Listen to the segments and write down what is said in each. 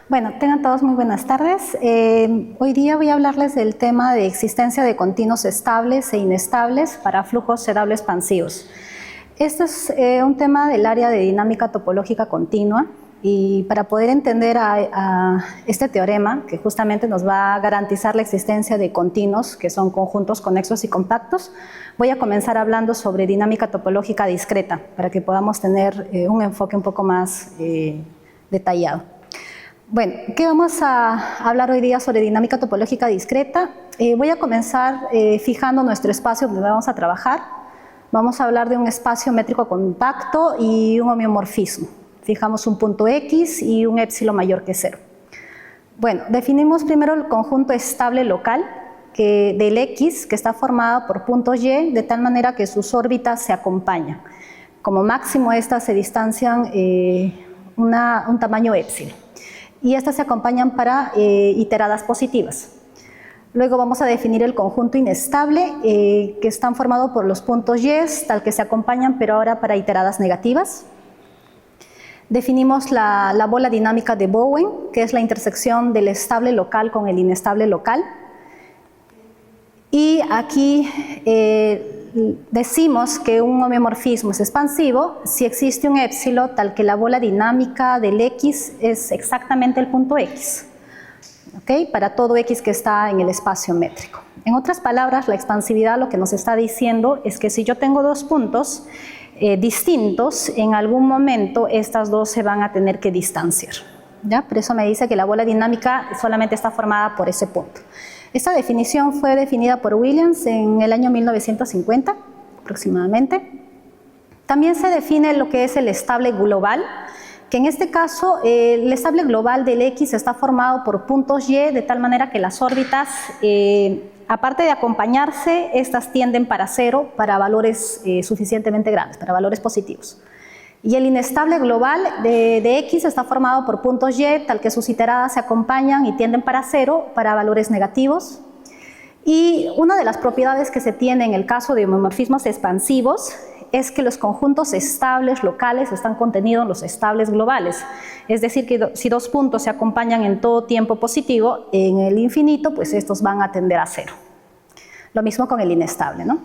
Bueno, tengan todos muy buenas tardes. Hoy día voy a hablarles del tema de existencia de continuos estables e inestables para flujos sedable expansivos. Este es un tema del área de dinámica topológica continua, y para poder entender a este teorema, que justamente nos va a garantizar la existencia de continuos, que son conjuntos conexos y compactos, voy a comenzar hablando sobre dinámica topológica discreta, para que podamos tener un enfoque un poco más detallado. Bueno, ¿qué vamos a hablar hoy día sobre dinámica topológica discreta? Voy a comenzar fijando nuestro espacio donde vamos a trabajar. Vamos a hablar de un espacio métrico compacto y un homeomorfismo. Fijamos un punto X y un épsilon mayor que 0. Bueno, definimos primero el conjunto estable local del X, que está formado por puntos Y, de tal manera que sus órbitas se acompañan. Como máximo, estas se distancian un tamaño épsilon. Y estas se acompañan para iteradas positivas. Luego vamos a definir el conjunto inestable, que están formados por los puntos Y, tal que se acompañan, pero ahora para iteradas negativas. Definimos la bola dinámica de Bowen, que es la intersección del estable local con el inestable local. Y aquí decimos que un homeomorfismo es expansivo si existe un épsilon tal que la bola dinámica del X es exactamente el punto X, ¿okay? Para todo X que está en el espacio métrico. En otras palabras, la expansividad lo que nos está diciendo es que si yo tengo dos puntos distintos, en algún momento estas dos se van a tener que distanciar, ¿ya? Por eso me dice que la bola dinámica solamente está formada por ese punto. Esta definición fue definida por Williams en el año 1950 aproximadamente. También se define lo que es el estable global, que en este caso el estable global del X está formado por puntos Y, de tal manera que las órbitas, aparte de acompañarse, estas tienden para 0 para valores suficientemente grandes, para valores positivos. Y el inestable global de X está formado por puntos Y, tal que sus iteradas se acompañan y tienden para 0 para valores negativos. Y una de las propiedades que se tiene en el caso de homomorfismos expansivos es que los conjuntos estables locales están contenidos en los estables globales. Es decir, que si dos puntos se acompañan en todo tiempo positivo, en el infinito, pues estos van a tender a 0. Lo mismo con el inestable, ¿no?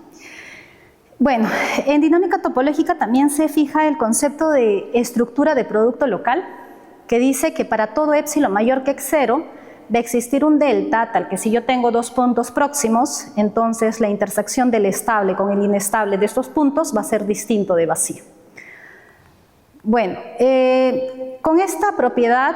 Bueno, en dinámica topológica también se fija el concepto de estructura de producto local, que dice que para todo épsilon mayor que 0 va a existir un delta, tal que si yo tengo dos puntos próximos, entonces la intersección del estable con el inestable de estos puntos va a ser distinto de vacío. Bueno, con esta propiedad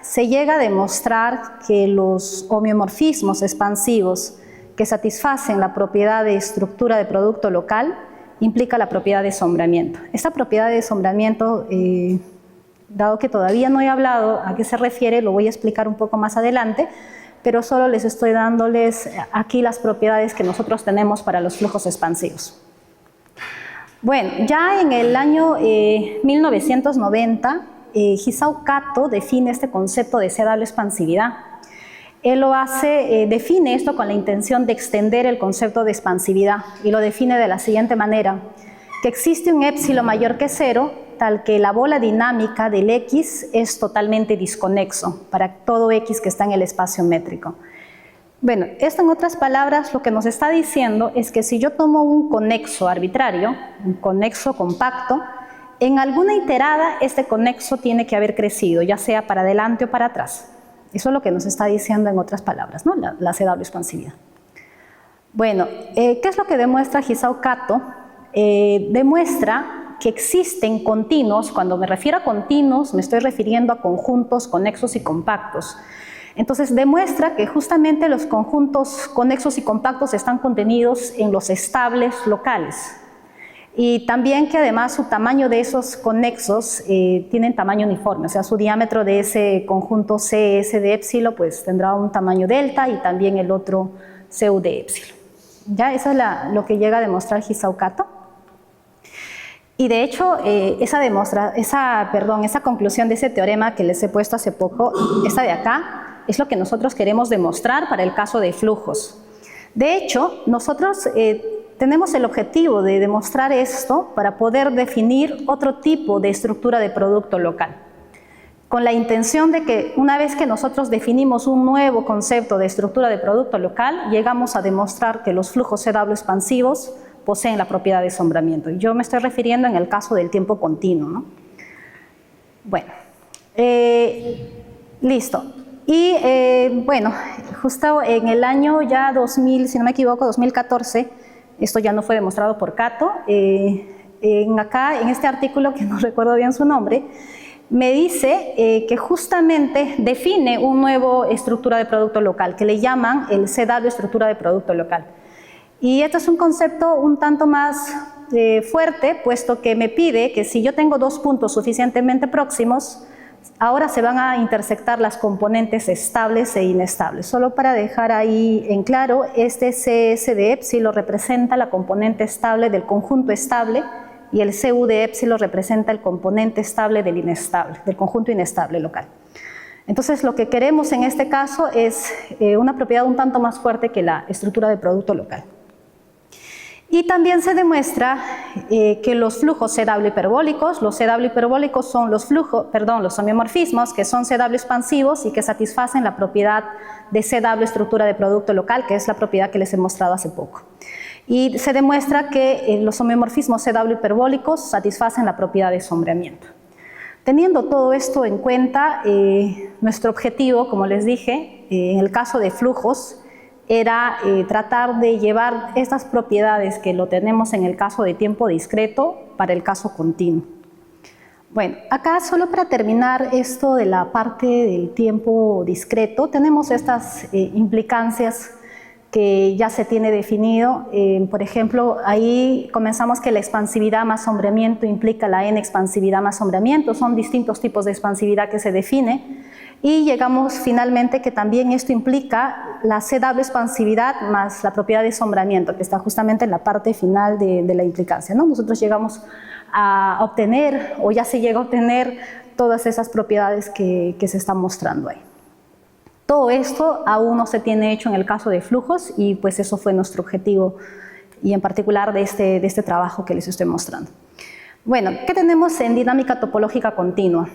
se llega a demostrar que los homeomorfismos expansivos que satisfacen la propiedad de estructura de producto local implica la propiedad de sombramiento. Esta propiedad de sombramiento, dado que todavía no he hablado a qué se refiere, lo voy a explicar un poco más adelante, pero solo les estoy dándoles aquí las propiedades que nosotros tenemos para los flujos expansivos. Bueno, ya en el año 1990, Hisao Kato define este concepto de sedable expansividad. Él lo hace, define esto con la intención de extender el concepto de expansividad y lo define de la siguiente manera: que existe un épsilon mayor que 0, tal que la bola dinámica del X es totalmente disconexo para todo X que está en el espacio métrico. Bueno, esto en otras palabras lo que nos está diciendo es que si yo tomo un conexo arbitrario, un conexo compacto, en alguna iterada este conexo tiene que haber crecido, ya sea para adelante o para atrás. Eso es lo que nos está diciendo en otras palabras, ¿no? La sedable expansividad. Bueno, ¿qué es lo que demuestra Hisao Kato? Demuestra que existen continuos. Cuando me refiero a continuos, me estoy refiriendo a conjuntos conexos y compactos. Entonces, demuestra que justamente los conjuntos conexos y compactos están contenidos en los estables locales. Y también que además su tamaño de esos conexos tienen tamaño uniforme, o sea, su diámetro de ese conjunto CS de épsilon pues tendrá un tamaño delta y también el otro CU de épsilon. ¿Ya? Eso es lo que llega a demostrar Hisao Kato. Y de hecho, esa conclusión de ese teorema que les he puesto hace poco, esta de acá, es lo que nosotros queremos demostrar para el caso de flujos. De hecho, nosotros tenemos el objetivo de demostrar esto para poder definir otro tipo de estructura de producto local, con la intención de que una vez que nosotros definimos un nuevo concepto de estructura de producto local, llegamos a demostrar que los flujos CW expansivos poseen la propiedad de sombramiento. Yo me estoy refiriendo en el caso del tiempo continuo, ¿no? Bueno, listo. Y bueno, justo en el año ya 2000, si no me equivoco, 2014, esto ya no fue demostrado por Kato, acá en este artículo, que no recuerdo bien su nombre, me dice que justamente define una nueva estructura de producto local, que le llaman el CW estructura de producto local. Y esto es un concepto un tanto más fuerte, puesto que me pide que si yo tengo dos puntos suficientemente próximos, ahora se van a intersectar las componentes estables e inestables. Solo para dejar ahí en claro, este CS de épsilon representa la componente estable del conjunto estable, y el CU de épsilon representa el componente estable del inestable, del conjunto inestable local. Entonces, lo que queremos en este caso es una propiedad un tanto más fuerte que la estructura de producto local. Y también se demuestra que los flujos CW hiperbólicos, los CW hiperbólicos son los homeomorfismos que son CW expansivos y que satisfacen la propiedad de CW estructura de producto local, que es la propiedad que les he mostrado hace poco. Y se demuestra que los homeomorfismos CW hiperbólicos satisfacen la propiedad de sombreamiento. Teniendo todo esto en cuenta, nuestro objetivo, como les dije, en el caso de flujos, era tratar de llevar estas propiedades que lo tenemos en el caso de tiempo discreto para el caso continuo. Bueno, acá solo para terminar esto de la parte del tiempo discreto, tenemos estas implicancias que ya se tiene definido. Por ejemplo, ahí comenzamos que la expansividad más sombreamiento implica la n expansividad más sombreamiento, son distintos tipos de expansividad que se define, y llegamos finalmente que también esto implica la CW expansividad más la propiedad de sombramiento, que está justamente en la parte final de la implicancia, ¿no? Nosotros llegamos a obtener, o ya se llega a obtener, todas esas propiedades que se están mostrando ahí. Todo esto aún no se tiene hecho en el caso de flujos, y pues eso fue nuestro objetivo, y en particular de este trabajo que les estoy mostrando. Bueno, ¿qué tenemos en dinámica topológica continua?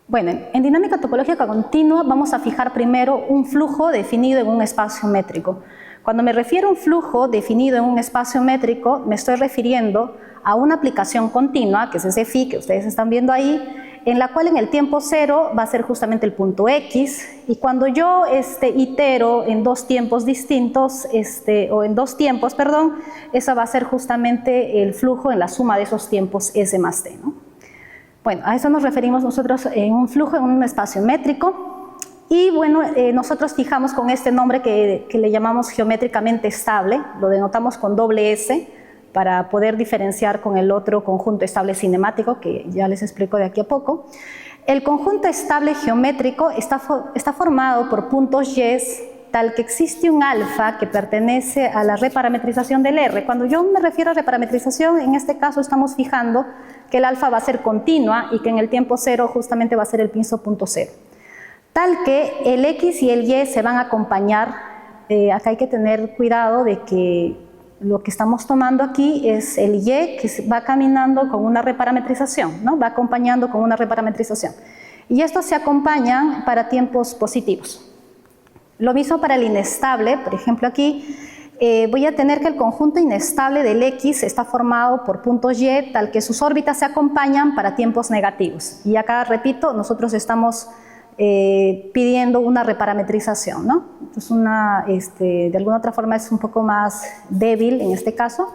Bueno, en dinámica topológica continua vamos a fijar primero un flujo definido en un espacio métrico. Cuando me refiero a un flujo definido en un espacio métrico, me estoy refiriendo a una aplicación continua, que es ese phi que ustedes están viendo ahí, en la cual en el tiempo cero va a ser justamente el punto X, y cuando yo itero en dos tiempos distintos, o en dos tiempos, perdón, esa va a ser justamente el flujo en la suma de esos tiempos S más T, ¿no? Bueno, a eso nos referimos nosotros en un flujo en un espacio métrico, y bueno, nosotros fijamos con este nombre que le llamamos geométricamente estable, lo denotamos con doble S, para poder diferenciar con el otro conjunto estable cinemático, que ya les explico de aquí a poco. El conjunto estable geométrico está formado por puntos Y, tal que existe un alfa que pertenece a la reparametrización del R. Cuando yo me refiero a reparametrización, en este caso estamos fijando que el alfa va a ser continua y que en el tiempo cero justamente va a ser el piso punto cero. Tal que el X y el Y se van a acompañar. Acá hay que tener cuidado de que lo que estamos tomando aquí es el Y que va caminando con una reparametrización, ¿no? Va acompañando con una reparametrización. Y estos se acompañan para tiempos positivos. Lo mismo para el inestable, por ejemplo aquí voy a tener que el conjunto inestable del X está formado por puntos Y, tal que sus órbitas se acompañan para tiempos negativos. Y acá, repito, nosotros estamos pidiendo una reparametrización, ¿no? Entonces de alguna otra forma es un poco más débil en este caso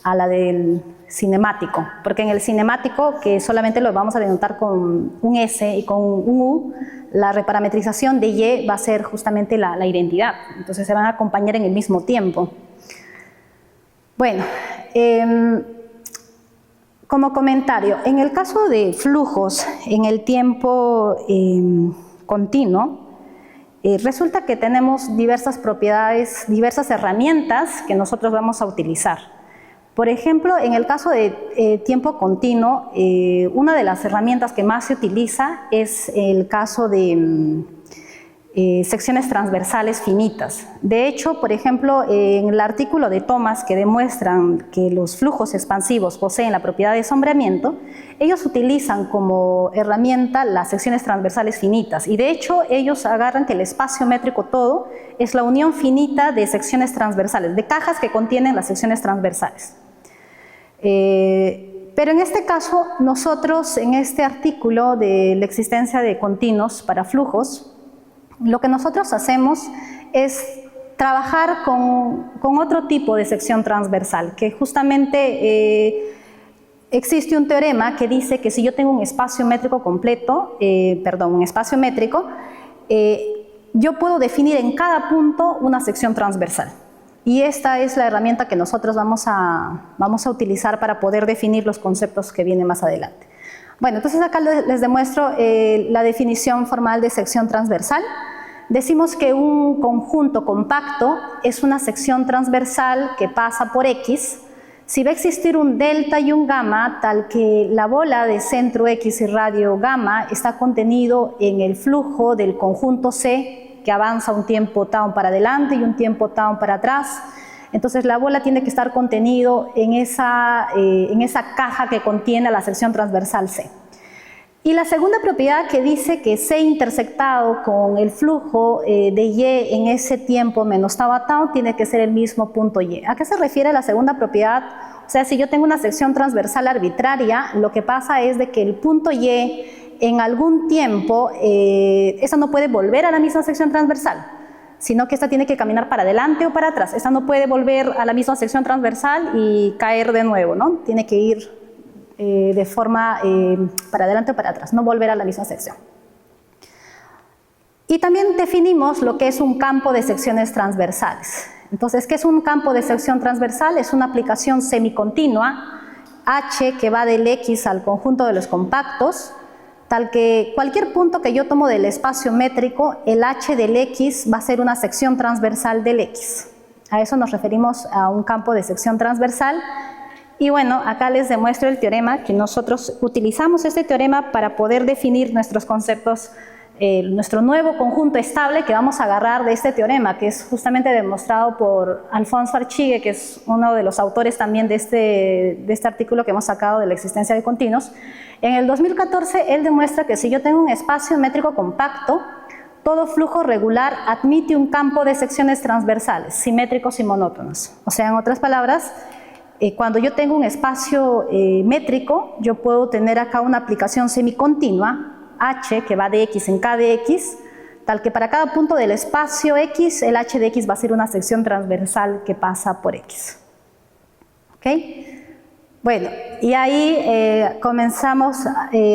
a la del cinemático, porque en el cinemático, que solamente lo vamos a denotar con un S y con un U, la reparametrización de Y va a ser justamente la identidad, entonces se van a acompañar en el mismo tiempo. Bueno, como comentario, en el caso de flujos en el tiempo continuo, resulta que tenemos diversas propiedades, diversas herramientas que nosotros vamos a utilizar. Por ejemplo, en el caso de tiempo continuo, una de las herramientas que más se utiliza es el caso de secciones transversales finitas. De hecho, por ejemplo, en el artículo de Thomas que demuestran que los flujos expansivos poseen la propiedad de sombreamiento, ellos utilizan como herramienta las secciones transversales finitas y de hecho ellos agarran que el espacio métrico todo es la unión finita de secciones transversales, de cajas que contienen las secciones transversales. Pero en este caso, nosotros en este artículo de la existencia de continuos para flujos, lo que nosotros hacemos es trabajar con otro tipo de sección transversal, que justamente existe un teorema que dice que si yo tengo un espacio métrico completo, un espacio métrico, yo puedo definir en cada punto una sección transversal. Y esta es la herramienta que nosotros vamos a utilizar para poder definir los conceptos que vienen más adelante. Bueno, entonces acá les demuestro la definición formal de sección transversal. Decimos que un conjunto compacto es una sección transversal que pasa por X si va a existir un delta y un gamma tal que la bola de centro X y radio gamma está contenido en el flujo del conjunto C que avanza un tiempo tau para adelante y un tiempo tau para atrás. Entonces la bola tiene que estar contenido en esa caja que contiene la sección transversal C. Y la segunda propiedad que dice que C intersectado con el flujo de Y en ese tiempo menos tau a tau tiene que ser el mismo punto Y. ¿A qué se refiere la segunda propiedad? O sea, si yo tengo una sección transversal arbitraria, lo que pasa es de que el punto Y en algún tiempo, esa no puede volver a la misma sección transversal, sino que esta tiene que caminar para adelante o para atrás. Esta no puede volver a la misma sección transversal y caer de nuevo, ¿no? Tiene que ir de forma para adelante o para atrás, no volver a la misma sección. Y también definimos lo que es un campo de secciones transversales. Entonces, ¿qué es un campo de sección transversal? Es una aplicación semicontinua, H que va del X al conjunto de los compactos, tal que cualquier punto que yo tomo del espacio métrico, el H del X va a ser una sección transversal del X. A eso nos referimos a un campo de sección transversal. Y bueno, acá les demuestro el teorema que nosotros utilizamos este teorema para poder definir nuestros conceptos, nuestro nuevo conjunto estable que vamos a agarrar de este teorema, que es justamente demostrado por Alfonso Archigue, que es uno de los autores también de este artículo que hemos sacado de la existencia de continuos. En el 2014, él demuestra que si yo tengo un espacio métrico compacto, todo flujo regular admite un campo de secciones transversales, simétricos y monótonos. O sea, en otras palabras, cuando yo tengo un espacio métrico, yo puedo tener acá una aplicación semicontinua, H, que va de X en K de X, tal que para cada punto del espacio X, el H de X va a ser una sección transversal que pasa por X. ¿Ok? Bueno, y ahí comenzamos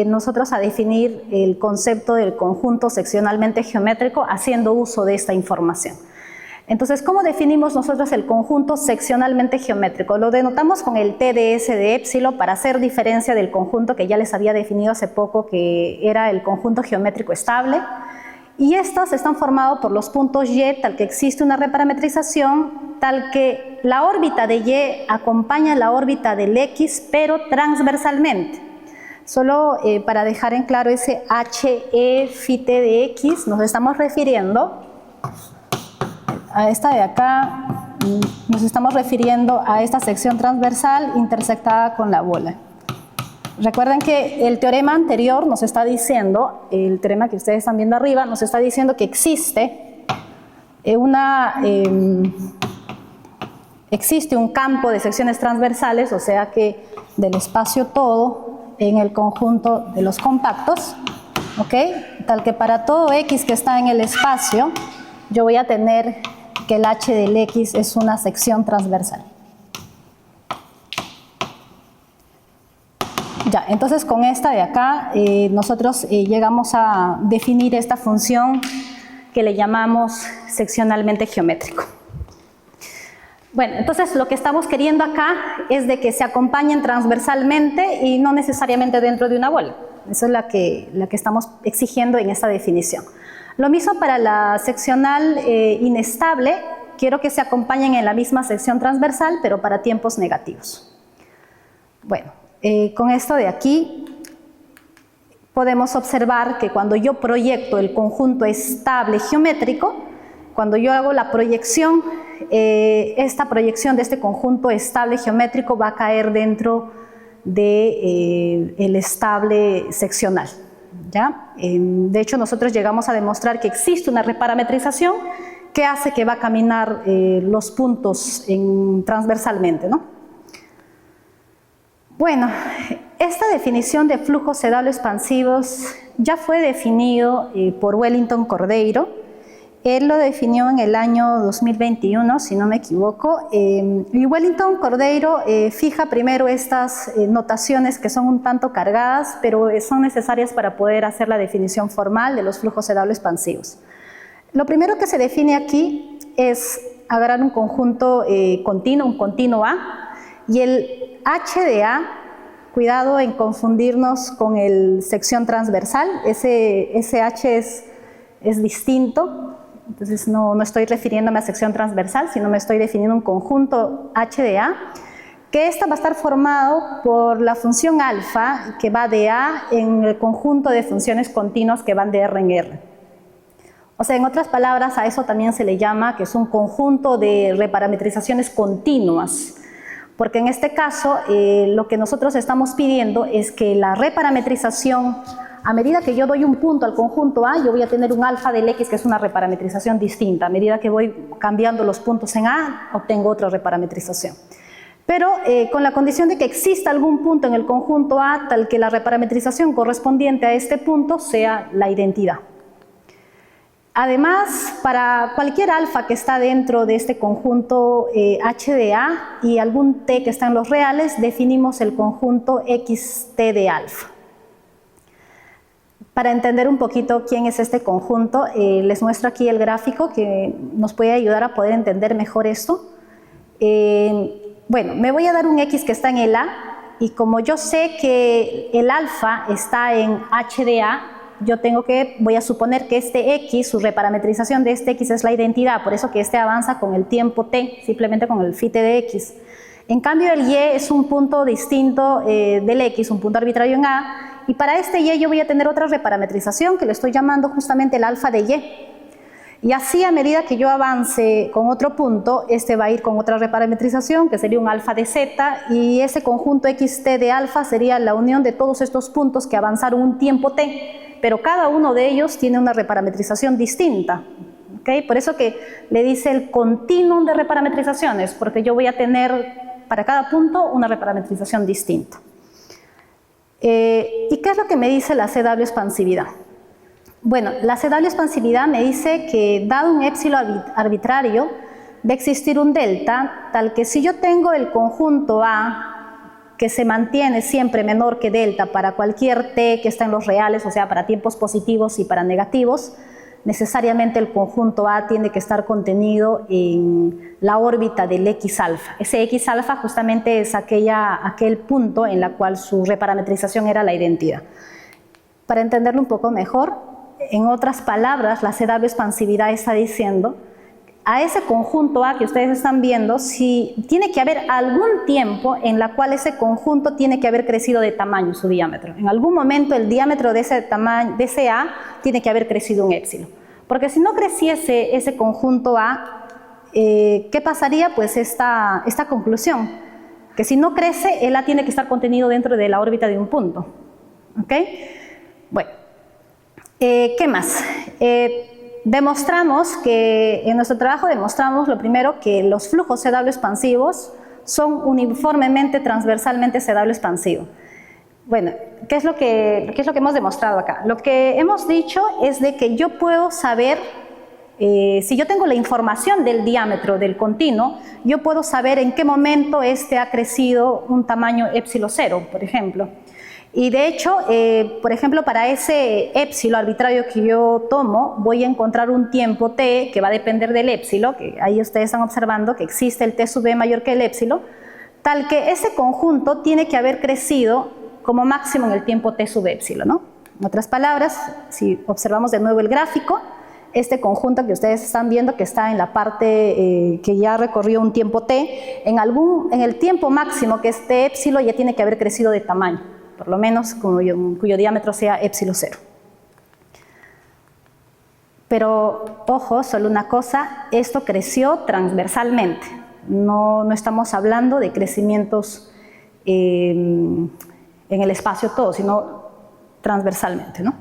nosotros a definir el concepto del conjunto seccionalmente geométrico haciendo uso de esta información. Entonces, ¿cómo definimos nosotros el conjunto seccionalmente geométrico? Lo denotamos con el TDS de épsilon para hacer diferencia del conjunto que ya les había definido hace poco, que era el conjunto geométrico estable. Y estos están formados por los puntos Y, tal que existe una reparametrización, tal que la órbita de Y acompaña la órbita del X, pero transversalmente. Solo para dejar en claro ese HE phi t de X, nos estamos refiriendo a esta de acá, nos estamos refiriendo a esta sección transversal intersectada con la bola. Recuerden que el teorema anterior nos está diciendo, el teorema que ustedes están viendo arriba, nos está diciendo que existe un campo de secciones transversales, o sea que del espacio todo en el conjunto de los compactos, ¿ok? Tal que para todo X que está en el espacio, yo voy a tener que el H del X es una sección transversal. Ya, entonces con esta de acá nosotros llegamos a definir esta función que le llamamos seccionalmente geométrico. Bueno, entonces lo que estamos queriendo acá es de que se acompañen transversalmente y no necesariamente dentro de una bola. Eso es la que estamos exigiendo en esta definición. Lo mismo para la seccional inestable, quiero que se acompañen en la misma sección transversal, pero para tiempos negativos. Bueno, con esto de aquí podemos observar que cuando yo proyecto el conjunto estable geométrico, cuando yo hago la proyección, esta proyección de este conjunto estable geométrico va a caer dentro del estable seccional, ¿ya? De hecho, nosotros llegamos a demostrar que existe una reparametrización que hace que va a caminar los puntos transversalmente, ¿no? Bueno, esta definición de flujos sedables expansivos ya fue definido por Wellington Cordeiro. Él lo definió en el año 2021, si no me equivoco, y Wellington Cordeiro fija primero estas notaciones que son un tanto cargadas, pero son necesarias para poder hacer la definición formal de los flujos sedables expansivos. Lo primero que se define aquí es agarrar un conjunto continuo, un continuo A, y el H de A, cuidado en confundirnos con el sección transversal, ese H es distinto. Entonces no estoy refiriéndome a sección transversal, sino me estoy definiendo un conjunto H de A, que esta va a estar formado por la función alfa, que va de A en el conjunto de funciones continuas que van de R en R. O sea, en otras palabras, a eso también se le llama que es un conjunto de reparametrizaciones continuas, porque en este caso lo que nosotros estamos pidiendo es que la reparametrización, a medida que yo doy un punto al conjunto A, yo voy a tener un alfa del X que es una reparametrización distinta. A medida que voy cambiando los puntos en A, obtengo otra reparametrización. Pero con la condición de que exista algún punto en el conjunto A tal que la reparametrización correspondiente a este punto sea la identidad. Además, para cualquier alfa que está dentro de este conjunto H de A y algún T que está en los reales, definimos el conjunto XT de alfa. Para entender un poquito quién es este conjunto, les muestro aquí el gráfico que nos puede ayudar a poder entender mejor esto. Bueno, me voy a dar un X que está en el A, y como yo sé que el alfa está en H de A, voy a suponer que este X, su reparametrización de este X es la identidad, por eso que este avanza con el tiempo T, simplemente con el phi T de X. En cambio el Y es un punto distinto del X, un punto arbitrario en A, y para este Y yo voy a tener otra reparametrización que le estoy llamando justamente el alfa de Y. Y así a medida que yo avance con otro punto, este va a ir con otra reparametrización que sería un alfa de Z, y ese conjunto XT de alfa sería la unión de todos estos puntos que avanzaron un tiempo T, pero cada uno de ellos tiene una reparametrización distinta. ¿Okay? Por eso que le dice el continuum de reparametrizaciones, porque yo voy a tener para cada punto una reparametrización distinta. ¿Y qué es lo que me dice la CW expansividad? Bueno, la CW expansividad me dice que dado un épsilon arbitrario va a existir un delta tal que si yo tengo el conjunto A que se mantiene siempre menor que delta para cualquier T que está en los reales, o sea para tiempos positivos y para negativos, necesariamente el conjunto A tiene que estar contenido en la órbita del X alfa. Ese X alfa justamente es aquel punto en la cual su reparametrización era la identidad. Para entenderlo un poco mejor, en otras palabras, la CW expansividad está diciendo a ese conjunto A que ustedes están viendo, si tiene que haber algún tiempo en la cual ese conjunto tiene que haber crecido de tamaño, su diámetro. En algún momento el diámetro de ese A tiene que haber crecido un épsilon. Porque si no creciese ese conjunto A, ¿qué pasaría? Pues esta conclusión, que si no crece, el A tiene que estar contenido dentro de la órbita de un punto. ¿Ok? Bueno, ¿qué más? Demostramos que, en nuestro trabajo demostramos lo primero que los flujos CW expansivos son uniformemente transversalmente CW expansivo. Bueno, ¿qué es lo que hemos demostrado acá? Lo que hemos dicho es de que yo puedo saber, si yo tengo la información del diámetro del continuo, yo puedo saber en qué momento este ha crecido un tamaño épsilon 0, por ejemplo. Y de hecho, por ejemplo, para ese épsilon arbitrario que yo tomo, voy a encontrar un tiempo t que va a depender del épsilon, que ahí ustedes están observando que existe el t sub b mayor que el épsilon, tal que ese conjunto tiene que haber crecido como máximo en el tiempo t sub épsilon, ¿no? En otras palabras, si observamos de nuevo el gráfico, este conjunto que ustedes están viendo que está en la parte que ya recorrió un tiempo t, en el tiempo máximo que es t épsilon ya tiene que haber crecido de tamaño, por lo menos cuyo diámetro sea épsilon 0. Pero, ojo, solo una cosa, esto creció transversalmente. No estamos hablando de crecimientos en el espacio todo, sino transversalmente, ¿no?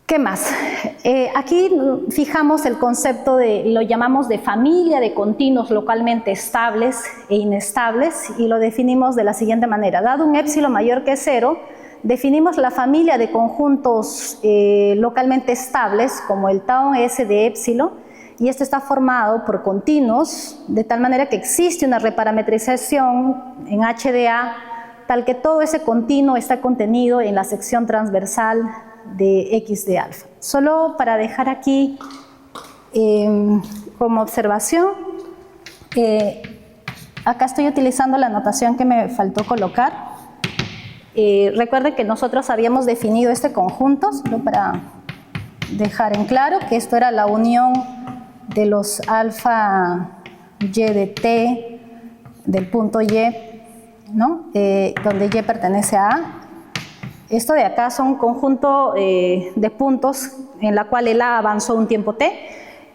¿Qué más? Aquí fijamos el concepto lo llamamos de familia de continuos localmente estables e inestables y lo definimos de la siguiente manera. Dado un épsilon mayor que 0, definimos la familia de conjuntos localmente estables como el tau S de épsilon y este está formado por continuos de tal manera que existe una reparametrización en HDA tal que todo ese continuo está contenido en la sección transversal de X de alfa. Solo para dejar aquí como observación, acá estoy utilizando la notación que me faltó colocar. Recuerden que nosotros habíamos definido este conjunto, solo para dejar en claro que esto era la unión de los alfa y de t del punto y, ¿no? Donde y pertenece a A. Esto de acá son un conjunto de puntos en la cual el A avanzó un tiempo t.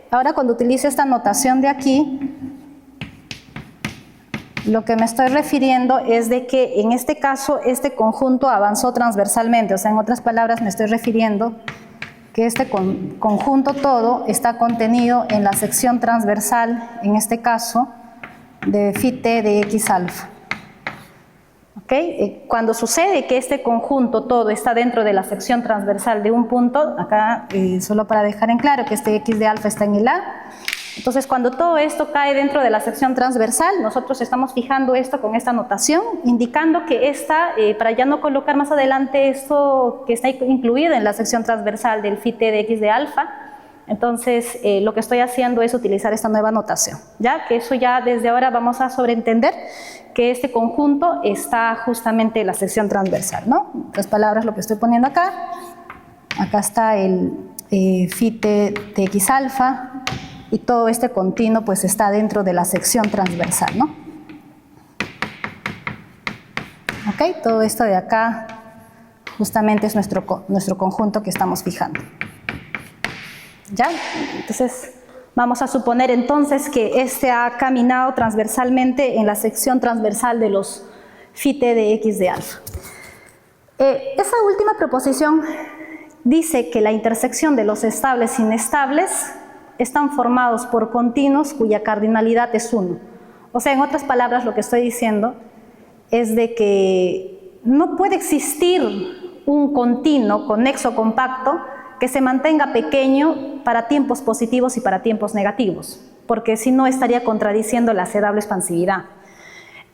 Ahora cuando utilizo esta notación de aquí, lo que me estoy refiriendo es de que en este caso este conjunto avanzó transversalmente, o sea, en otras palabras me estoy refiriendo que este conjunto todo está contenido en la sección transversal, en este caso, de phi t de x alfa. ¿Okay? Cuando sucede que este conjunto todo está dentro de la sección transversal de un punto, acá solo para dejar en claro que este x de alfa está en el A, entonces cuando todo esto cae dentro de la sección transversal, nosotros estamos fijando esto con esta notación, indicando que esta, para ya no colocar más adelante esto que está incluido en la sección transversal del phi t de x de alfa, entonces lo que estoy haciendo es utilizar esta nueva notación, ya que eso ya desde ahora vamos a sobreentender que este conjunto está justamente en la sección transversal, ¿no? En otras palabras, lo que estoy poniendo acá está el phi t de x alfa y todo este continuo pues está dentro de la sección transversal, ¿no? ¿Ok? Todo esto de acá justamente es nuestro conjunto que estamos fijando. ¿Ya? Entonces, vamos a suponer entonces que este ha caminado transversalmente en la sección transversal de los phi t de x de alfa. Esa última proposición dice que la intersección de los estables e inestables están formados por continuos cuya cardinalidad es 1. O sea, en otras palabras, lo que estoy diciendo es de que no puede existir un continuo conexo compacto que se mantenga pequeño para tiempos positivos y para tiempos negativos, porque si no estaría contradiciendo la sedable expansividad.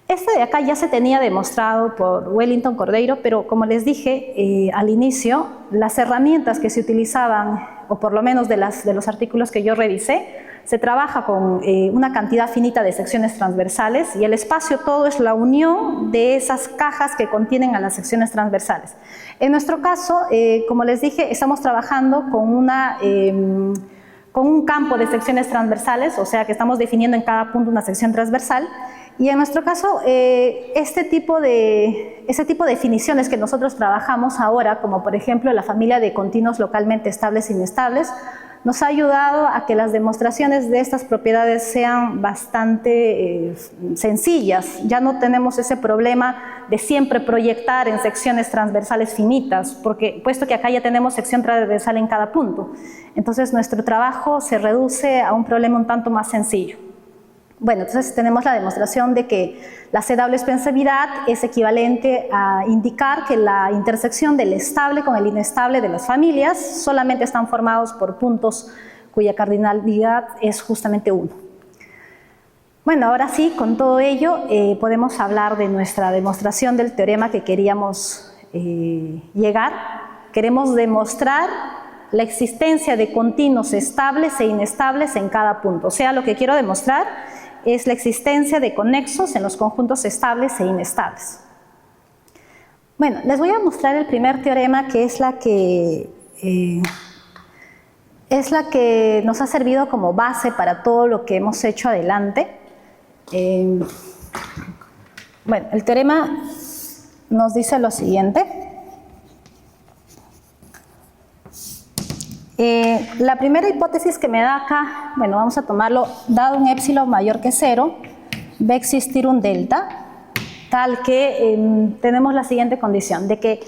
Este de acá ya se tenía demostrado por Wellington Cordeiro, pero como les dije al inicio, las herramientas que se utilizaban, o por lo menos de los artículos que yo revisé, se trabaja con una cantidad finita de secciones transversales y el espacio todo es la unión de esas cajas que contienen a las secciones transversales. En nuestro caso, como les dije, estamos trabajando con un campo de secciones transversales, o sea que estamos definiendo en cada punto una sección transversal. Y en nuestro caso, ese tipo de definiciones que nosotros trabajamos ahora, como por ejemplo la familia de continuos localmente estables e inestables, nos ha ayudado a que las demostraciones de estas propiedades sean bastante sencillas. Ya no tenemos ese problema de siempre proyectar en secciones transversales finitas, puesto que acá ya tenemos sección transversal en cada punto. Entonces nuestro trabajo se reduce a un problema un tanto más sencillo. Bueno, entonces tenemos la demostración de que la sedable expansividad es equivalente a indicar que la intersección del estable con el inestable de las familias solamente están formados por puntos cuya cardinalidad es justamente 1. Bueno, ahora sí, con todo ello podemos hablar de nuestra demostración del teorema que queríamos llegar. Queremos demostrar la existencia de continuos estables e inestables en cada punto. O sea, lo que quiero demostrar es la existencia de conexos en los conjuntos estables e inestables. Bueno, les voy a mostrar el primer teorema, que es la que es la que nos ha servido como base para todo lo que hemos hecho adelante. Bueno, el teorema nos dice lo siguiente. La primera hipótesis que me da acá, bueno, vamos a tomarlo, dado un épsilon mayor que 0, va a existir un delta, tal que tenemos la siguiente condición, de que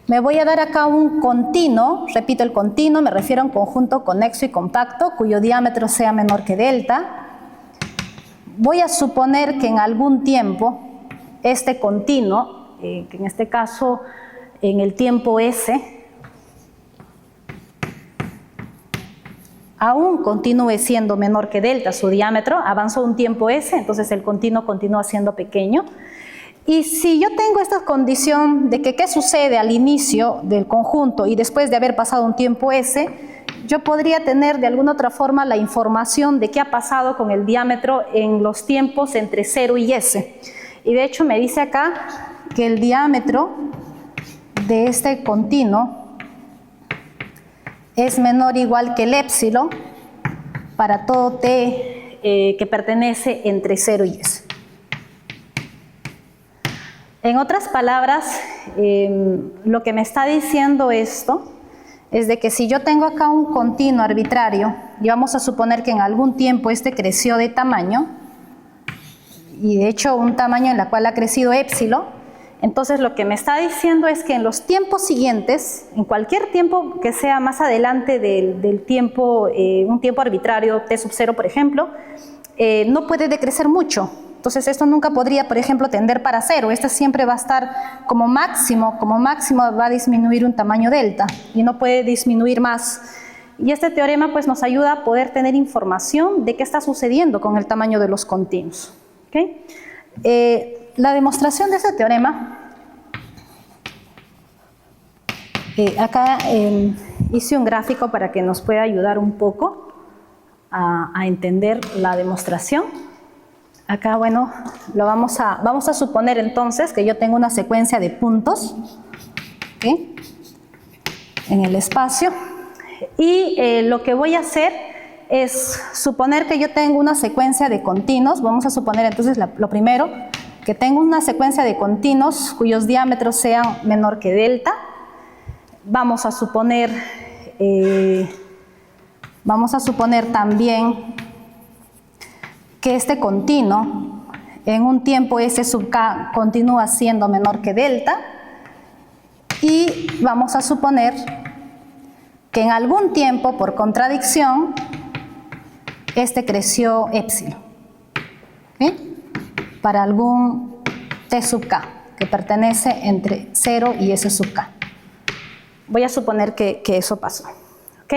me voy a dar acá un continuo, repito, el continuo me refiero a un conjunto conexo y compacto, cuyo diámetro sea menor que delta. Voy a suponer que en algún tiempo, este continuo, que en este caso en el tiempo S, aún continúe siendo menor que delta su diámetro, avanzó un tiempo S, entonces el continuo continúa siendo pequeño. Y si yo tengo esta condición de que qué sucede al inicio del conjunto y después de haber pasado un tiempo S, yo podría tener de alguna otra forma la información de qué ha pasado con el diámetro en los tiempos entre 0 y S. Y de hecho me dice acá que el diámetro de este continuo es menor o igual que el épsilon para todo t que pertenece entre 0 y S. En otras palabras, lo que me está diciendo esto es de que si yo tengo acá un continuo arbitrario y vamos a suponer que en algún tiempo este creció de tamaño, y de hecho un tamaño en la cual ha crecido épsilon, entonces lo que me está diciendo es que en los tiempos siguientes, en cualquier tiempo que sea más adelante del tiempo, un tiempo arbitrario, t sub 0 por ejemplo, no puede decrecer mucho. Entonces esto nunca podría, por ejemplo, tender para 0. Esto siempre va a estar como máximo va a disminuir un tamaño delta y no puede disminuir más. Y este teorema pues nos ayuda a poder tener información de qué está sucediendo con el tamaño de los continuos. ¿Okay? La demostración de este teorema, acá hice un gráfico para que nos pueda ayudar un poco a entender la demostración. Acá, bueno, vamos a suponer entonces que yo tengo una secuencia de puntos, ¿okay?, en el espacio, y lo que voy a hacer es suponer que yo tengo una secuencia de continuos. Vamos a suponer entonces lo primero, que tengo una secuencia de continuos cuyos diámetros sean menor que delta. Vamos a suponer también que este continuo en un tiempo S sub k continúa siendo menor que delta, y vamos a suponer que en algún tiempo, por contradicción, este creció épsilon, ¿sí?, para algún t sub k que pertenece entre 0 y S sub k. Voy a suponer que eso pasó. ¿Ok?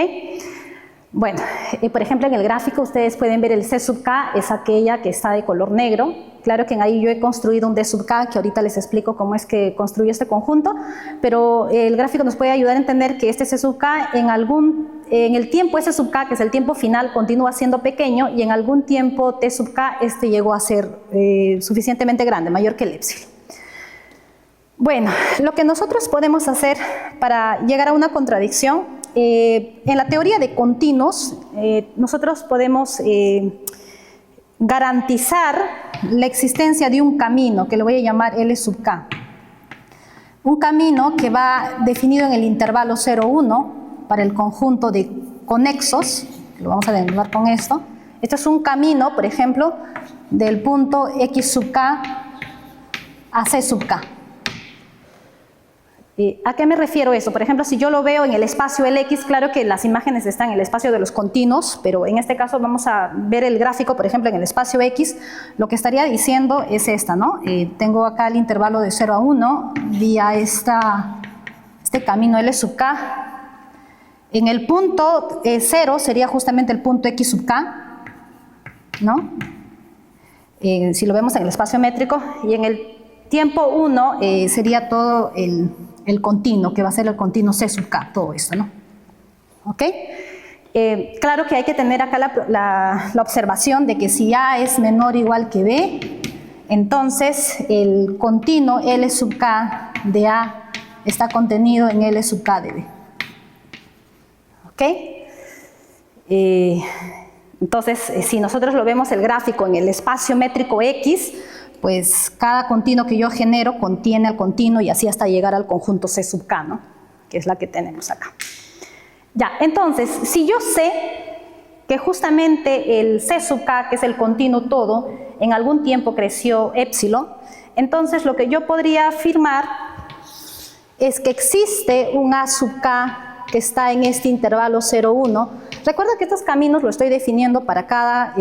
Bueno, por ejemplo, en el gráfico ustedes pueden ver el C sub k, es aquella que está de color negro. Claro que en ahí yo he construido un D sub k, que ahorita les explico cómo es que construyo este conjunto, pero el gráfico nos puede ayudar a entender que este C sub k en el tiempo S sub k, que es el tiempo final, continúa siendo pequeño, y en algún tiempo T sub k este llegó a ser suficientemente grande, mayor que el épsilon. Bueno, lo que nosotros podemos hacer para llegar a una contradicción, en la teoría de continuos, nosotros podemos garantizar la existencia de un camino, que lo voy a llamar L sub k. Un camino que va definido en el intervalo 0,1 para el conjunto de conexos, lo vamos a denotar con esto. Esto es un camino, por ejemplo, del punto X sub k a C sub k. ¿A qué me refiero eso? Por ejemplo, si yo lo veo en el espacio LX, claro que las imágenes están en el espacio de los continuos, pero en este caso vamos a ver el gráfico, por ejemplo, en el espacio X. Lo que estaría diciendo es esta, ¿no? Tengo acá el intervalo de 0 a 1 vía este camino L sub k. En el punto 0 sería justamente el punto X sub k, ¿no? Si lo vemos en el espacio métrico, y en el tiempo 1 sería todo el continuo, que va a ser el continuo C sub k, todo esto, ¿no? ¿Ok? Claro que hay que tener acá la observación de que si A es menor o igual que B, entonces el continuo L sub k de A está contenido en L sub k de B. ¿Ok? Entonces, si nosotros lo vemos el gráfico en el espacio métrico X, pues cada continuo que yo genero contiene al continuo y así hasta llegar al conjunto C sub K, ¿no? Que es la que tenemos acá. Ya, entonces, si yo sé que justamente el C sub K, que es el continuo todo, en algún tiempo creció épsilon, entonces lo que yo podría afirmar es que existe un A sub K que está en este intervalo 0,1. Recuerda que estos caminos lo estoy definiendo para cada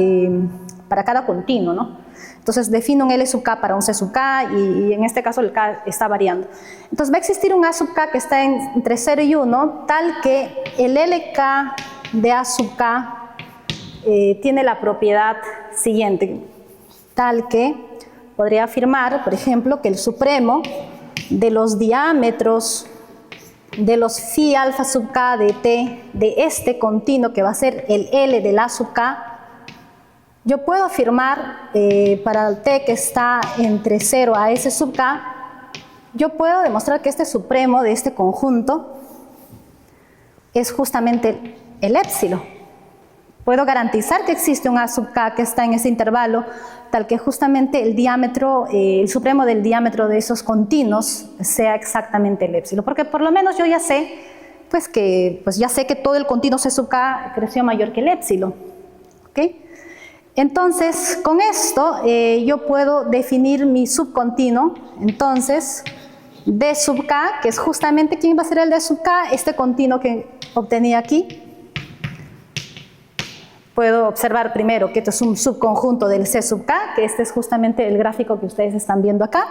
continuo, ¿no? Entonces defino un L sub K para un C sub K y en este caso el K está variando. Entonces va a existir un A sub K que está entre 0 y 1, tal que el LK de A sub K tiene la propiedad siguiente, tal que podría afirmar, por ejemplo, que el supremo de los diámetros de los phi alfa sub K de T de este continuo que va a ser el L del A sub K, yo puedo afirmar para el T que está entre 0 a S sub K, yo puedo demostrar que este supremo de este conjunto es justamente el épsilon. Puedo garantizar que existe un A sub K que está en ese intervalo, tal que justamente el diámetro, el supremo del diámetro de esos continuos sea exactamente el épsilon. Porque por lo menos yo ya sé, pues ya sé que todo el continuo C sub K creció mayor que el épsilon. ¿Okay? Entonces, con esto yo puedo definir mi subcontinuo. Entonces, D sub K, que es justamente, ¿quién va a ser el D sub K? Este continuo que obtenía aquí. Puedo observar primero que esto es un subconjunto del C sub K, que este es justamente el gráfico que ustedes están viendo acá.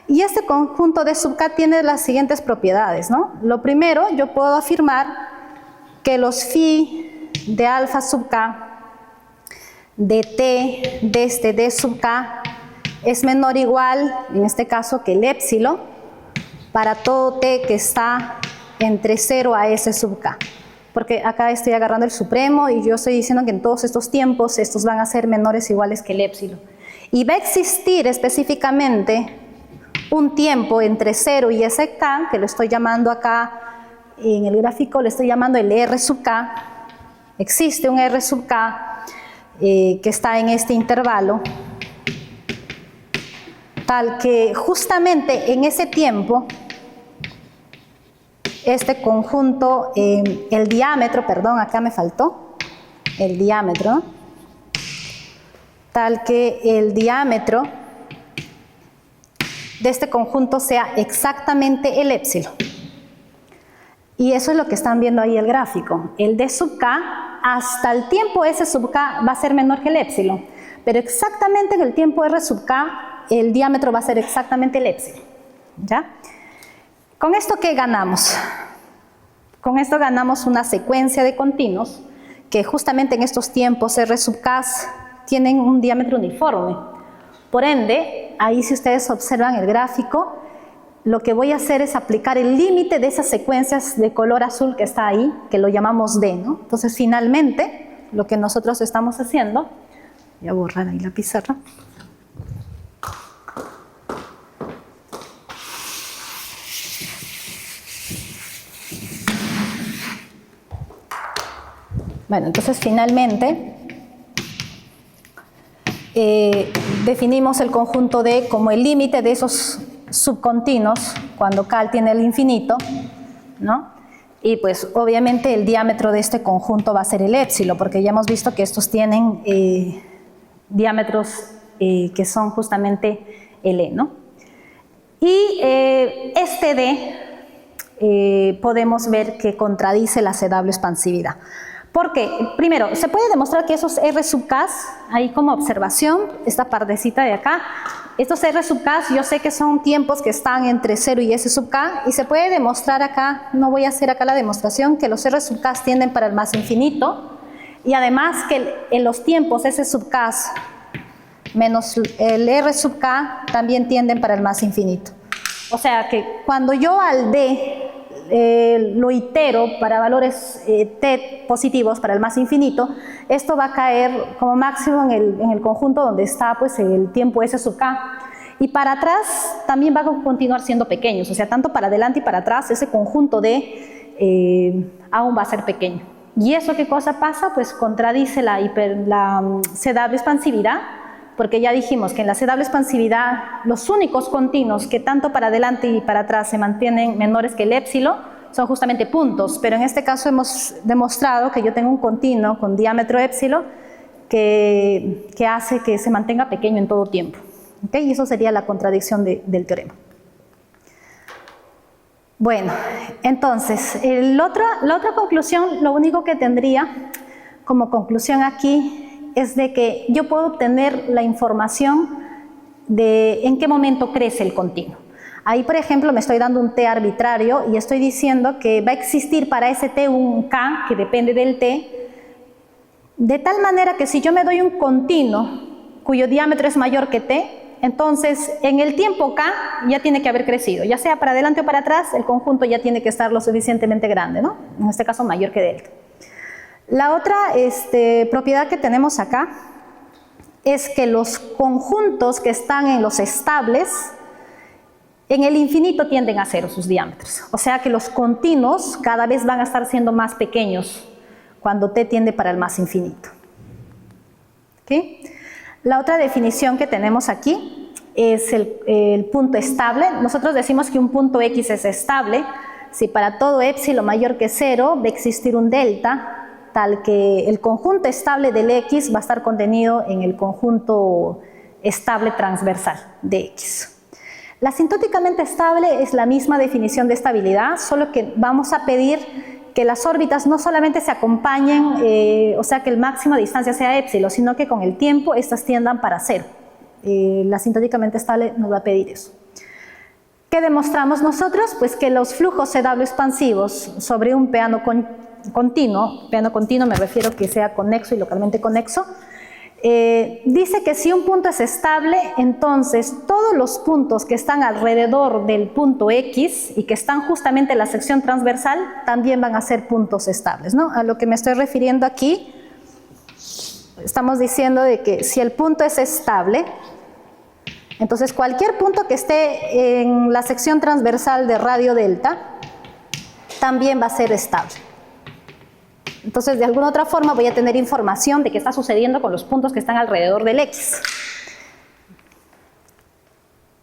Y este conjunto D sub K tiene las siguientes propiedades, ¿no? Lo primero, yo puedo afirmar que los phi de alfa sub K de T de este D sub K es menor o igual, en este caso, que el épsilon para todo T que está entre 0 a S sub K. Porque acá estoy agarrando el supremo y yo estoy diciendo que en todos estos tiempos estos van a ser menores o iguales que el épsilon. Y va a existir específicamente un tiempo entre 0 y SK, que lo estoy llamando acá en el gráfico, le estoy llamando el R sub K. Existe un R sub K que está en este intervalo, tal que justamente en ese tiempo este conjunto, el diámetro, perdón, acá me faltó, el diámetro, ¿no? Tal que el diámetro de este conjunto sea exactamente el épsilon. Y eso es lo que están viendo ahí el gráfico. El D sub K hasta el tiempo S sub K va a ser menor que el épsilon, pero exactamente en el tiempo R sub K el diámetro va a ser exactamente el épsilon. ¿Ya? ¿Con esto qué ganamos? Con esto ganamos una secuencia de continuos que justamente en estos tiempos R sub K tienen un diámetro uniforme. Por ende, ahí si ustedes observan el gráfico, lo que voy a hacer es aplicar el límite de esas secuencias de color azul que está ahí, que lo llamamos D, ¿no? Entonces, finalmente, lo que nosotros estamos haciendo, voy a borrar ahí la pizarra. Bueno, entonces finalmente definimos el conjunto D como el límite de esos subcontinuos cuando K tiene el infinito, ¿no? Y pues obviamente el diámetro de este conjunto va a ser el épsilon, porque ya hemos visto que estos tienen diámetros que son justamente el E, ¿no? Y este D podemos ver que contradice la C-doble expansividad. Porque, primero, se puede demostrar que esos R sub K, ahí como observación, esta partecita de acá, estos R sub K yo sé que son tiempos que están entre 0 y S sub K, y se puede demostrar acá, no voy a hacer acá la demostración, que los R sub K tienden para el más infinito, y además que en los tiempos S sub K menos el R sub K también tienden para el más infinito. O sea que cuando yo al D lo itero para valores T positivos para el más infinito, esto va a caer como máximo en el conjunto donde está pues el tiempo S sub K. Y para atrás también va a continuar siendo pequeños, o sea, tanto para adelante y para atrás ese conjunto D aún va a ser pequeño. ¿Y eso qué cosa pasa? Pues contradice la CW expansividad, porque ya dijimos que en la CW expansividad los únicos continuos que tanto para adelante y para atrás se mantienen menores que el épsilon son justamente puntos, pero en este caso hemos demostrado que yo tengo un continuo con diámetro épsilon que hace que se mantenga pequeño en todo tiempo. ¿Okay? Y eso sería la contradicción del teorema. Bueno, entonces, la otra conclusión, lo único que tendría como conclusión aquí es de que yo puedo obtener la información de en qué momento crece el continuo. Ahí, por ejemplo, me estoy dando un t arbitrario y estoy diciendo que va a existir para ese t un k que depende del t, de tal manera que si yo me doy un continuo cuyo diámetro es mayor que t, entonces en el tiempo k ya tiene que haber crecido, ya sea para adelante o para atrás, el conjunto ya tiene que estar lo suficientemente grande, ¿no? En este caso mayor que delta. La otra propiedad que tenemos acá es que los conjuntos que están en los estables en el infinito tienden a cero sus diámetros, o sea que los continuos cada vez van a estar siendo más pequeños cuando t tiende para el más infinito. ¿Okay? La otra definición que tenemos aquí es el punto estable. Nosotros decimos que un punto X es estable si para todo épsilon mayor que 0 va a existir un delta tal que el conjunto estable del X va a estar contenido en el conjunto estable transversal de X. La asintóticamente estable es la misma definición de estabilidad, solo que vamos a pedir que las órbitas no solamente se acompañen, o sea que el máximo de distancia sea épsilon, sino que con el tiempo estas tiendan para 0. La asintóticamente estable nos va a pedir eso. ¿Qué demostramos nosotros? Pues que los flujos CW expansivos sobre un peano continuo me refiero que sea conexo y localmente conexo, dice que si un punto es estable, entonces todos los puntos que están alrededor del punto X y que están justamente en la sección transversal también van a ser puntos estables, ¿no? A lo que me estoy refiriendo aquí, estamos diciendo de que si el punto es estable, entonces cualquier punto que esté en la sección transversal de radio delta también va a ser estable. Entonces, de alguna otra forma voy a tener información de qué está sucediendo con los puntos que están alrededor del X.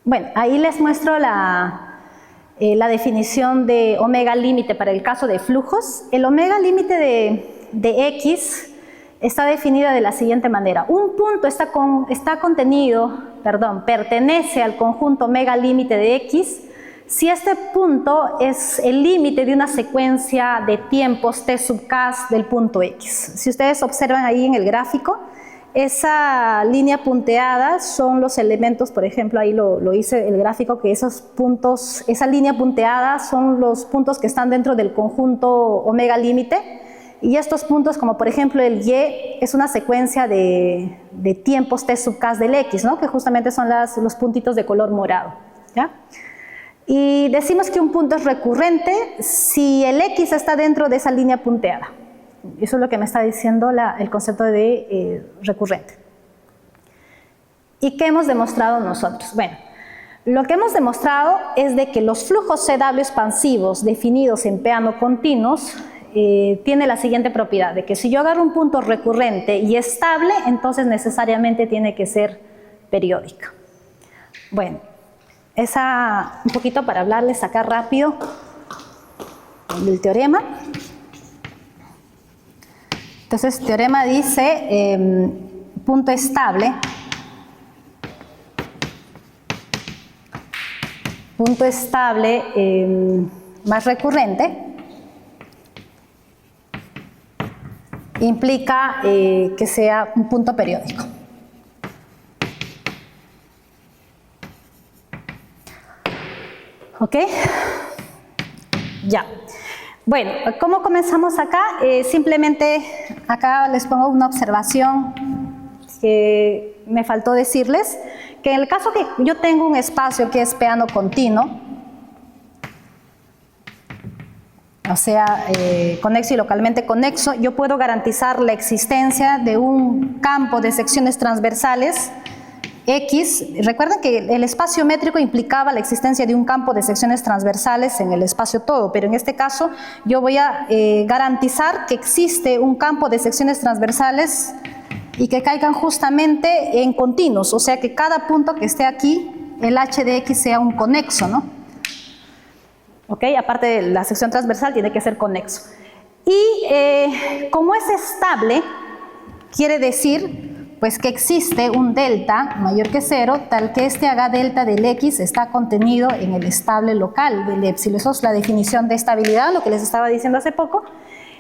Bueno, ahí les muestro la definición de omega límite para el caso de flujos. El omega límite de X está definida de la siguiente manera. Un punto pertenece al conjunto omega límite de X si este punto es el límite de una secuencia de tiempos t sub k del punto X. Si ustedes observan ahí en el gráfico, esa línea punteada son los elementos, por ejemplo, ahí lo hice el gráfico, que esos puntos, esa línea punteada son los puntos que están dentro del conjunto omega límite, y estos puntos, como por ejemplo el Y, es una secuencia de tiempos t sub k del X, ¿no? Que justamente son los puntitos de color morado, ¿ya? Y decimos que un punto es recurrente si el X está dentro de esa línea punteada. Eso es lo que me está diciendo el concepto de recurrente. ¿Y qué hemos demostrado nosotros? Bueno, lo que hemos demostrado es de que los flujos CW expansivos definidos en peano continuos tiene la siguiente propiedad, de que si yo agarro un punto recurrente y estable, entonces necesariamente tiene que ser periódica. Bueno, esa un poquito para hablarles acá rápido del teorema. Entonces, el teorema dice punto estable más recurrente implica que sea un punto periódico. ¿Ok? Ya. Bueno, ¿cómo comenzamos acá? Simplemente acá les pongo una observación que me faltó decirles, que en el caso que yo tengo un espacio que es peano continuo, o sea, conexo y localmente conexo, yo puedo garantizar la existencia de un campo de secciones transversales X, recuerden que el espacio métrico implicaba la existencia de un campo de secciones transversales en el espacio todo, pero en este caso yo voy a garantizar que existe un campo de secciones transversales y que caigan justamente en continuos, o sea que cada punto que esté aquí, el h de x sea un conexo, ¿no? ¿Ok? Aparte de la sección transversal tiene que ser conexo. Y como es estable, quiere decir pues que existe un delta mayor que 0, tal que este H delta del X está contenido en el estable local del épsilon. Eso es la definición de estabilidad, lo que les estaba diciendo hace poco.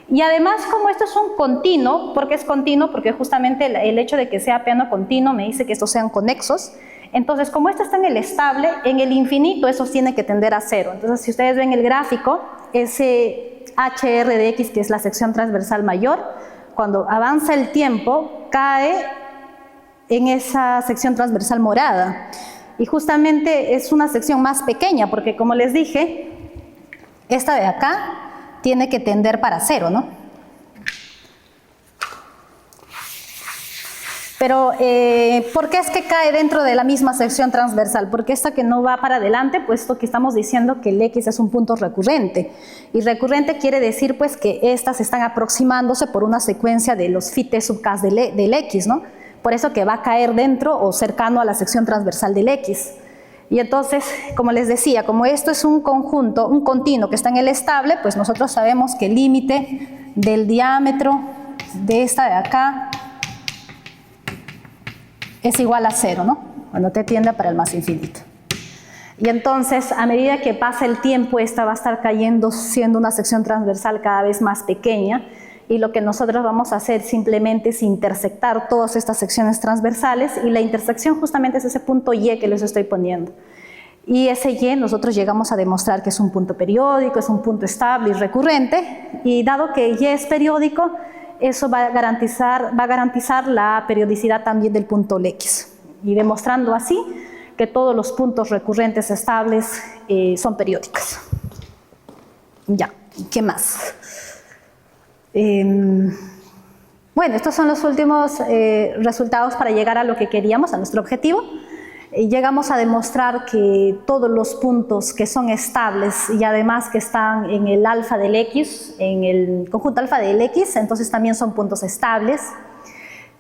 Y además, como esto es un continuo, ¿por qué es continuo? Porque justamente el hecho de que sea plano continuo me dice que estos sean conexos. Entonces, como esto está en el estable, en el infinito eso tiene que tender a 0. Entonces, si ustedes ven el gráfico, ese HR de X, que es la sección transversal mayor, cuando avanza el tiempo, cae en esa sección transversal morada. Y justamente es una sección más pequeña, porque como les dije, esta de acá tiene que tender para 0, ¿no? Pero, ¿por qué es que cae dentro de la misma sección transversal? Porque esta que no va para adelante, puesto que estamos diciendo que el X es un punto recurrente. Y recurrente quiere decir, pues, que estas están aproximándose por una secuencia de los phi t sub k del X, ¿no? Por eso que va a caer dentro o cercano a la sección transversal del X. Y entonces, como les decía, como esto es un conjunto, un continuo que está en el estable, pues nosotros sabemos que el límite del diámetro de esta de acá es igual a 0, ¿no? Cuando t tiende para el más infinito. Y entonces, a medida que pasa el tiempo, esta va a estar cayendo, siendo una sección transversal cada vez más pequeña, y lo que nosotros vamos a hacer simplemente es intersectar todas estas secciones transversales, y la intersección justamente es ese punto Y que les estoy poniendo. Y ese Y nosotros llegamos a demostrar que es un punto periódico, es un punto estable y recurrente, y dado que Y es periódico, eso va a garantizar la periodicidad también del punto X, y demostrando así que todos los puntos recurrentes estables son periódicos. Ya, ¿qué más? Bueno, estos son los últimos resultados para llegar a lo que queríamos, a nuestro objetivo. Llegamos a demostrar que todos los puntos que son estables y además que están en el alfa del X, en el conjunto alfa del X, entonces también son puntos estables.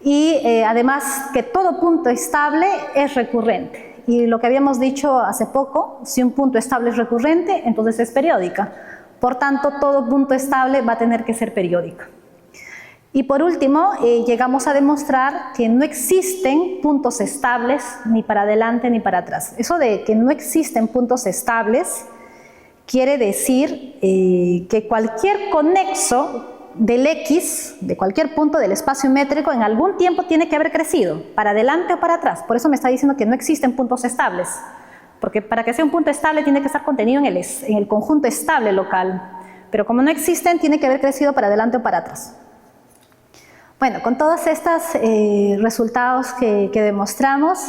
Y además que todo punto estable es recurrente. Y lo que habíamos dicho hace poco, si un punto estable es recurrente, entonces es periódica. Por tanto, todo punto estable va a tener que ser periódico. Y por último, llegamos a demostrar que no existen puntos estables ni para adelante ni para atrás. Eso de que no existen puntos estables quiere decir que cualquier conexo del X, de cualquier punto del espacio métrico, en algún tiempo tiene que haber crecido, para adelante o para atrás. Por eso me está diciendo que no existen puntos estables. Porque para que sea un punto estable tiene que estar contenido en el conjunto estable local. Pero como no existen, tiene que haber crecido para adelante o para atrás. Bueno, con todos estos resultados que demostramos,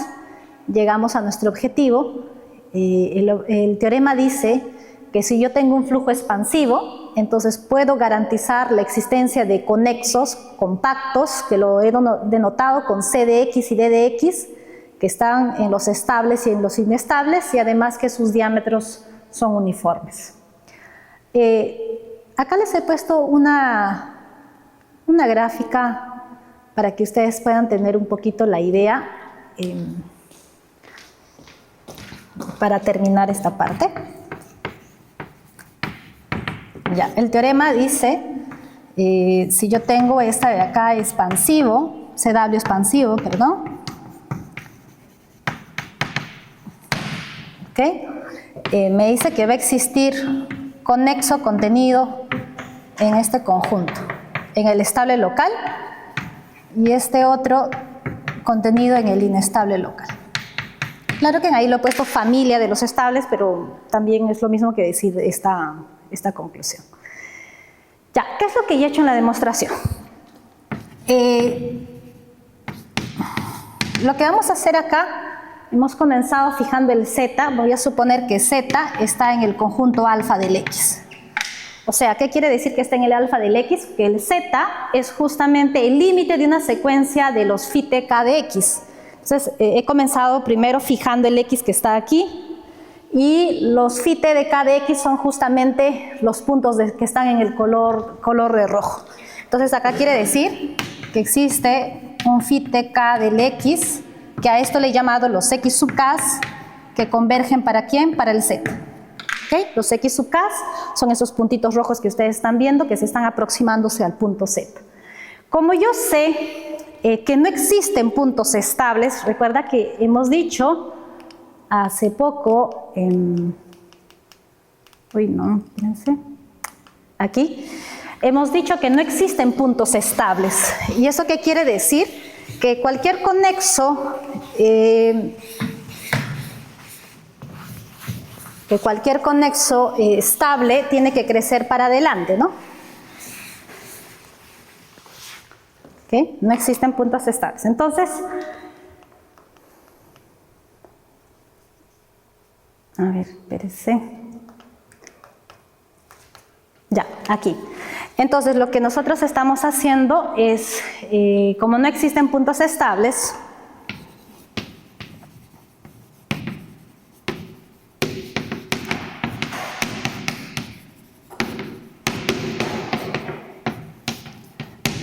llegamos a nuestro objetivo. El teorema dice que si yo tengo un flujo expansivo, entonces puedo garantizar la existencia de conexos compactos, que lo he denotado con C de X y D de X, que están en los estables y en los inestables, y además que sus diámetros son uniformes. Acá les he puesto una gráfica para que ustedes puedan tener un poquito la idea para terminar esta parte. Ya, el teorema dice, si yo tengo esta de acá expansivo, CW expansivo, perdón, me dice que va a existir conexo contenido en este conjunto, en el estable local, y este otro contenido en el inestable local. Claro que ahí lo he puesto familia de los estables, pero también es lo mismo que decir esta conclusión. Ya, ¿qué es lo que ya he hecho en la demostración? Lo que vamos a hacer acá, hemos comenzado fijando el Z, voy a suponer que Z está en el conjunto alfa del X. O sea, ¿qué quiere decir que está en el alfa del X? Que el Z es justamente el límite de una secuencia de los phi t k de X. Entonces, he comenzado primero fijando el X que está aquí, y los phi t de k de X son justamente los puntos que están en el color de rojo. Entonces, acá quiere decir que existe un phi t k del X, que a esto le he llamado los X sub k, que convergen ¿para quién? Para el Z. ¿Okay? Los X sub k son esos puntitos rojos que ustedes están viendo, que se están aproximándose al punto Z. Como yo sé que no existen puntos estables, recuerda que hemos dicho hace poco, aquí, hemos dicho que no existen puntos estables. ¿Y eso qué quiere decir? Que cualquier conexo, estable tiene que crecer para adelante, ¿no? ¿Okay? No existen puntos estables. Entonces, a ver, espérese. Ya, aquí. Entonces, lo que nosotros estamos haciendo es, como no existen puntos estables,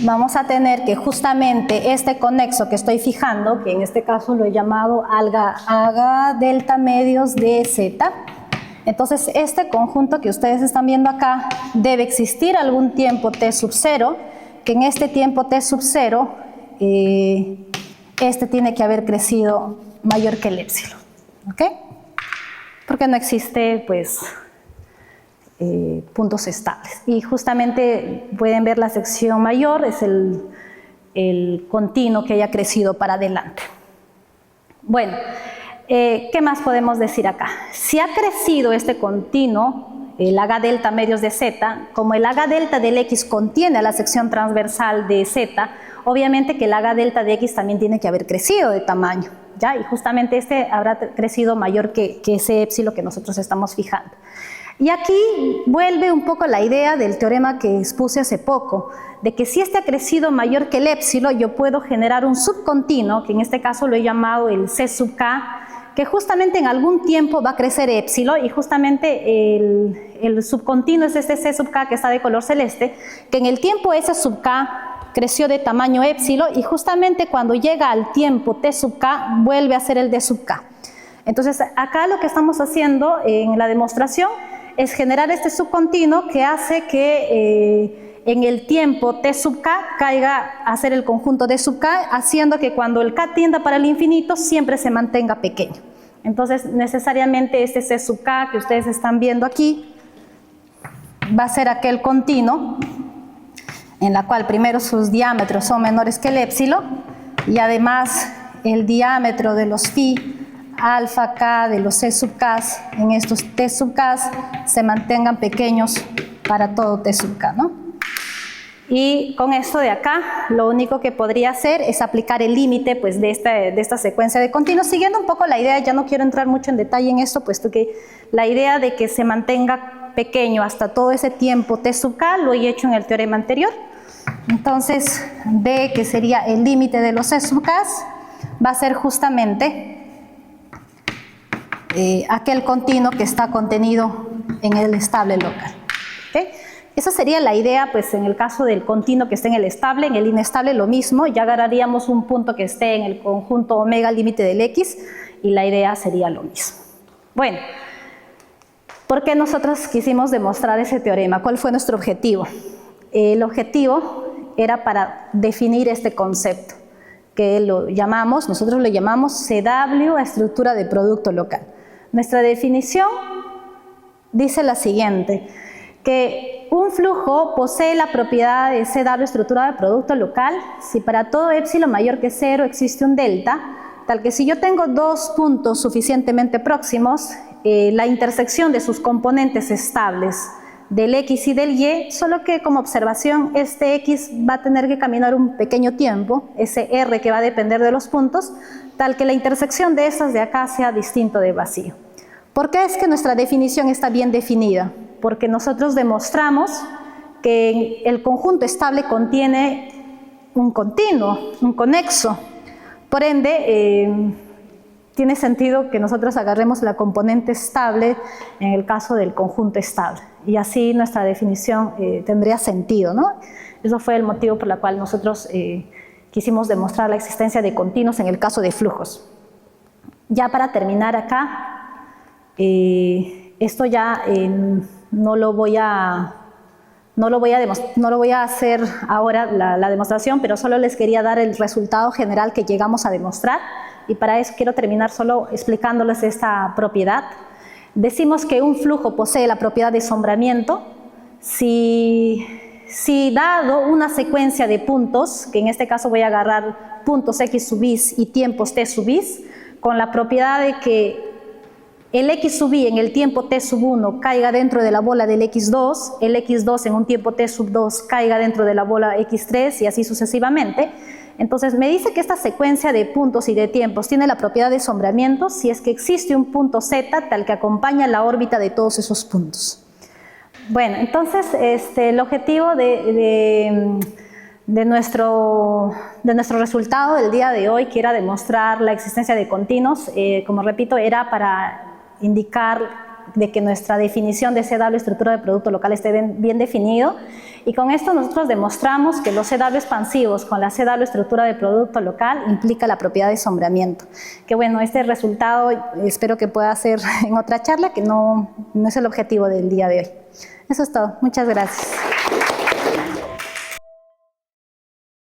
vamos a tener que justamente este conexo que estoy fijando, que en este caso lo he llamado haga delta medios de Z. Entonces, este conjunto que ustedes están viendo acá debe existir algún tiempo t sub 0, que en este tiempo t sub 0, este tiene que haber crecido mayor que el épsilon. ¿Ok? Porque no existe, pues, puntos estables. Y justamente pueden ver la sección mayor, es el continuo que haya crecido para adelante. Bueno, ¿qué más podemos decir acá? Si ha crecido este continuo, el haga delta medios de Z, como el haga delta del X contiene a la sección transversal de Z, obviamente que el haga delta de X también tiene que haber crecido de tamaño, ¿ya? Y justamente este habrá crecido mayor que ese épsilon que nosotros estamos fijando. Y aquí vuelve un poco la idea del teorema que expuse hace poco, de que si este ha crecido mayor que el épsilon, yo puedo generar un subcontinuo, que en este caso lo he llamado el C sub K, que justamente en algún tiempo va a crecer épsilon, y justamente el subcontinuo es este C sub K que está de color celeste, que en el tiempo S sub K creció de tamaño épsilon, y justamente cuando llega al tiempo T sub K vuelve a ser el D sub K. Entonces acá lo que estamos haciendo en la demostración es generar este subcontinuo que hace que en el tiempo t sub k caiga a ser el conjunto d sub k, haciendo que cuando el k tienda para el infinito siempre se mantenga pequeño. Entonces necesariamente este c sub k que ustedes están viendo aquí va a ser aquel continuo en la cual primero sus diámetros son menores que el épsilon, y además el diámetro de los phi alfa k de los c sub k en estos t sub k se mantengan pequeños para todo t sub k, ¿no? Y con esto de acá, lo único que podría hacer es aplicar el límite, pues, de esta secuencia de continuos, siguiendo un poco la idea. Ya no quiero entrar mucho en detalle en esto, puesto que la idea de que se mantenga pequeño hasta todo ese tiempo t sub k lo he hecho en el teorema anterior. Entonces, D, que sería el límite de los c sub k, va a ser justamente aquel continuo que está contenido en el estable local. ¿Okay? Esa sería la idea, pues, en el caso del continuo que esté en el estable. En el inestable lo mismo, ya agarraríamos un punto que esté en el conjunto omega límite del X, y la idea sería lo mismo. Bueno, ¿por qué nosotros quisimos demostrar ese teorema? ¿Cuál fue nuestro objetivo? El objetivo era para definir este concepto, que nosotros lo llamamos CW a estructura de producto local. Nuestra definición dice la siguiente, que un flujo posee la propiedad de CW estructura de producto local si para todo épsilon mayor que 0 existe un delta, tal que si yo tengo dos puntos suficientemente próximos, la intersección de sus componentes estables del X y del Y, solo que como observación este X va a tener que caminar un pequeño tiempo, ese R que va a depender de los puntos, tal que la intersección de estas de acá sea distinto de vacío. ¿Por qué es que nuestra definición está bien definida? Porque nosotros demostramos que el conjunto estable contiene un continuo, un conexo. Por ende, tiene sentido que nosotros agarremos la componente estable en el caso del conjunto estable. Y así nuestra definición tendría sentido, ¿no? Eso fue el motivo por el cual nosotros quisimos demostrar la existencia de continuos en el caso de flujos. Ya para terminar acá, esto ya no lo voy a hacer ahora la demostración, pero solo les quería dar el resultado general que llegamos a demostrar. Y para eso quiero terminar solo explicándoles esta propiedad. Decimos que un flujo posee la propiedad de sombramiento si dado una secuencia de puntos, que en este caso voy a agarrar puntos x sub i y tiempos t sub i, con la propiedad de que el x sub i en el tiempo t sub 1 caiga dentro de la bola del x2, el x2 en un tiempo t sub 2 caiga dentro de la bola x3 y así sucesivamente. Entonces me dice que esta secuencia de puntos y de tiempos tiene la propiedad de sombramiento si es que existe un punto z tal que acompaña la órbita de todos esos puntos. Bueno, entonces el objetivo de nuestro resultado del día de hoy, que era demostrar la existencia de continuos, como repito, era para indicar de que nuestra definición de CW, estructura de producto local, esté bien definido. Y con esto nosotros demostramos que los CW expansivos con la CW, estructura de producto local, implica la propiedad de sombramiento. Que bueno, este resultado espero que pueda ser en otra charla, que no es el objetivo del día de hoy. Eso es todo. Muchas gracias.